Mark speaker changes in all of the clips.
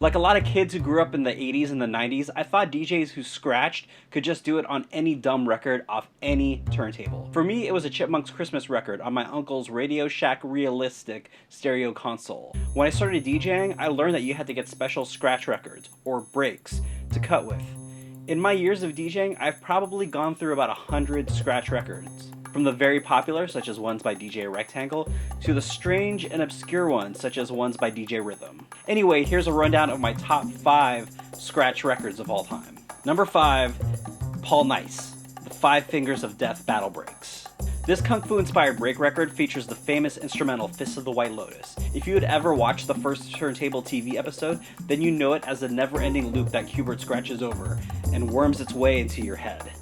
Speaker 1: Like a lot of kids who grew up in the 80s and the 90s, I thought DJs who scratched could just do it on any dumb record off any turntable. For me, it was a Chipmunks Christmas record on my uncle's Radio Shack Realistic stereo console. When I started DJing, I learned that you had to get special scratch records, or breaks, to cut with. In my years of DJing, I've probably gone through about 100 scratch records. From the very popular, such as ones by DJ Rectangle, to the strange and obscure ones, such as ones by DJ Rhythm. Anyway, here's a rundown of my top 5 scratch records of all time. Number 5, Paul Nice, the 5 Fingers of Death Battle Breaks. This Kung Fu-inspired break record features the famous instrumental Fist of the White Lotus. If you had ever watched the first Turntable TV episode, then you know it as the never-ending loop that Q-Bert scratches over and worms its way into your head.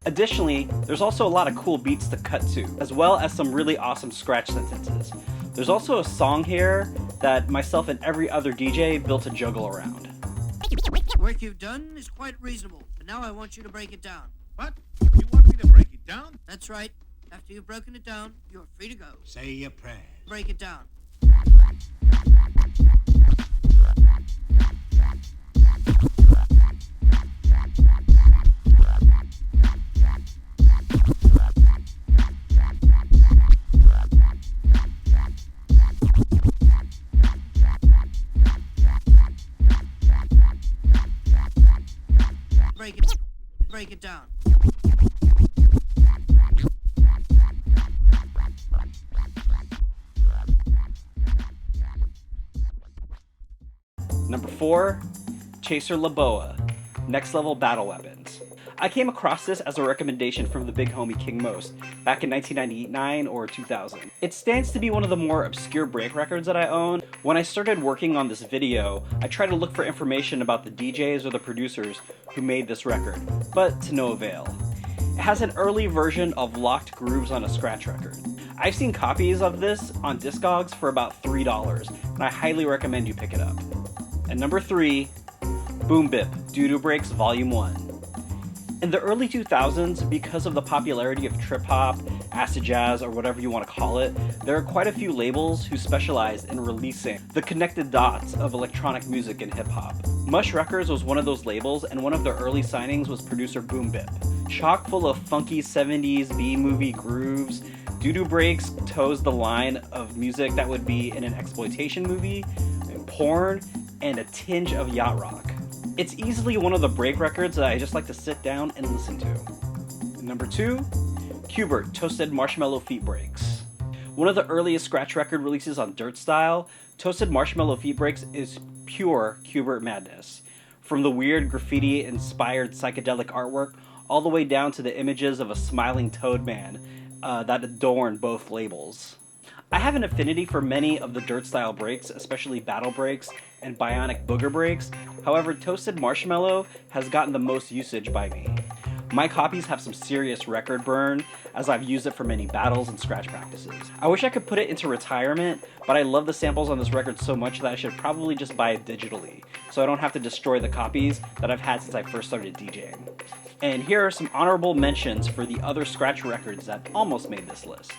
Speaker 1: Additionally, there's also a lot of cool beats to cut to, as well as some really awesome scratch sentences. There's also a song here that myself and every other DJ built a juggle around.
Speaker 2: Work you've done is quite reasonable, but now I want you to break it down.
Speaker 3: What? You want me to break it down?
Speaker 2: That's right. After you've broken it down, you're free to go.
Speaker 3: Say your prayers.
Speaker 2: Break it down. Break it down.
Speaker 1: Number 4, Chaser LaBoa, Next Level Battle Weapons. I came across this as a recommendation from the big homie King Most back in 1999 or 2000. It stands to be one of the more obscure break records that I own. When I started working on this video, I tried to look for information about the DJs or the producers who made this record, but to no avail. It has an early version of Locked Grooves on a scratch record. I've seen copies of this on Discogs for about $3, and I highly recommend you pick it up. And number 3, Boom Bip, Doo-Doo Breaks Volume 1. In the early 2000s, because of the popularity of trip-hop, acid jazz, or whatever you want to call it, there are quite a few labels who specialize in releasing the connected dots of electronic music and hip-hop. Mush Records was one of those labels, and one of their early signings was producer Boom Bip. Chock full of funky 70s B-movie grooves, Doo-Doo Breaks toes the line of music that would be in an exploitation movie, and porn, and a tinge of yacht rock. It's easily one of the break records that I just like to sit down and listen to. Number 2, Q-Bert, Toasted Marshmallow Feet Breaks. One of the earliest scratch record releases on Dirt Style, Toasted Marshmallow Feet Breaks is pure Q-Bert madness. From the weird graffiti-inspired psychedelic artwork, all the way down to the images of a smiling toad man that adorn both labels. I have an affinity for many of the Dirt Style breaks, especially Battle Breaks and Bionic Booger Breaks. However, Toasted Marshmallow has gotten the most usage by me. My copies have some serious record burn, as I've used it for many battles and scratch practices. I wish I could put it into retirement, but I love the samples on this record so much that I should probably just buy it digitally, so I don't have to destroy the copies that I've had since I first started DJing. And here are some honorable mentions for the other scratch records that almost made this list.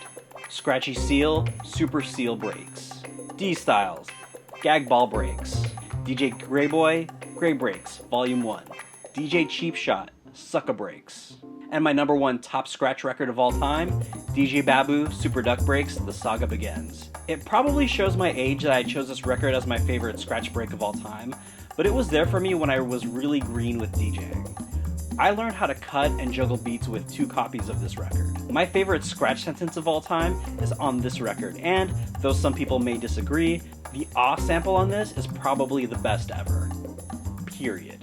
Speaker 1: Scratchy Seal, Super Seal Breaks. D-Styles, Gag Ball Breaks. DJ Greyboy, Grey Breaks, Volume 1. DJ Cheap Shot, Sucka Breaks. And my number 1 top scratch record of all time, DJ Babu, Super Duck Breaks, The Saga Begins. It probably shows my age that I chose this record as my favorite scratch break of all time, but it was there for me when I was really green with DJing. I learned how to cut and juggle beats with 2 copies of this record. My favorite scratch sentence of all time is on this record, and though some people may disagree, the ah sample on this is probably the best ever. Period.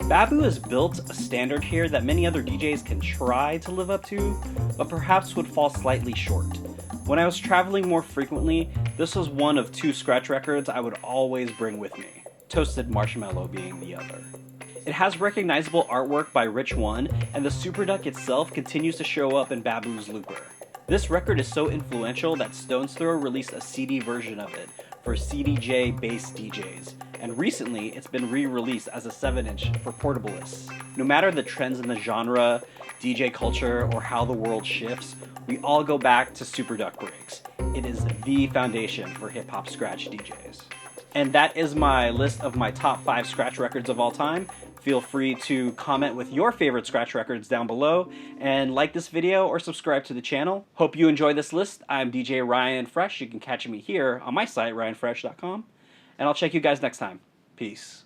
Speaker 1: Babu has built a standard here that many other DJs can try to live up to, but perhaps would fall slightly short. When I was traveling more frequently, this was one of 2 scratch records I would always bring with me, Toasted Marshmallow being the other. It has recognizable artwork by Rich One, and the Super Duck itself continues to show up in Babu's Looper. This record is so influential that Stone's Throw released a CD version of it for CDJ bass DJs, and recently it's been re-released as a 7-inch for portablists. No matter the trends in the genre, DJ culture, or how the world shifts, we all go back to Super Duck rigs. It is the foundation for hip-hop scratch DJs. And that is my list of my top 5 scratch records of all time. Feel free to comment with your favorite scratch records down below, and like this video or subscribe to the channel. Hope you enjoy this list. I'm DJ Ryan Fresh. You can catch me here on my site, ryanfresh.com. And I'll check you guys next time. Peace.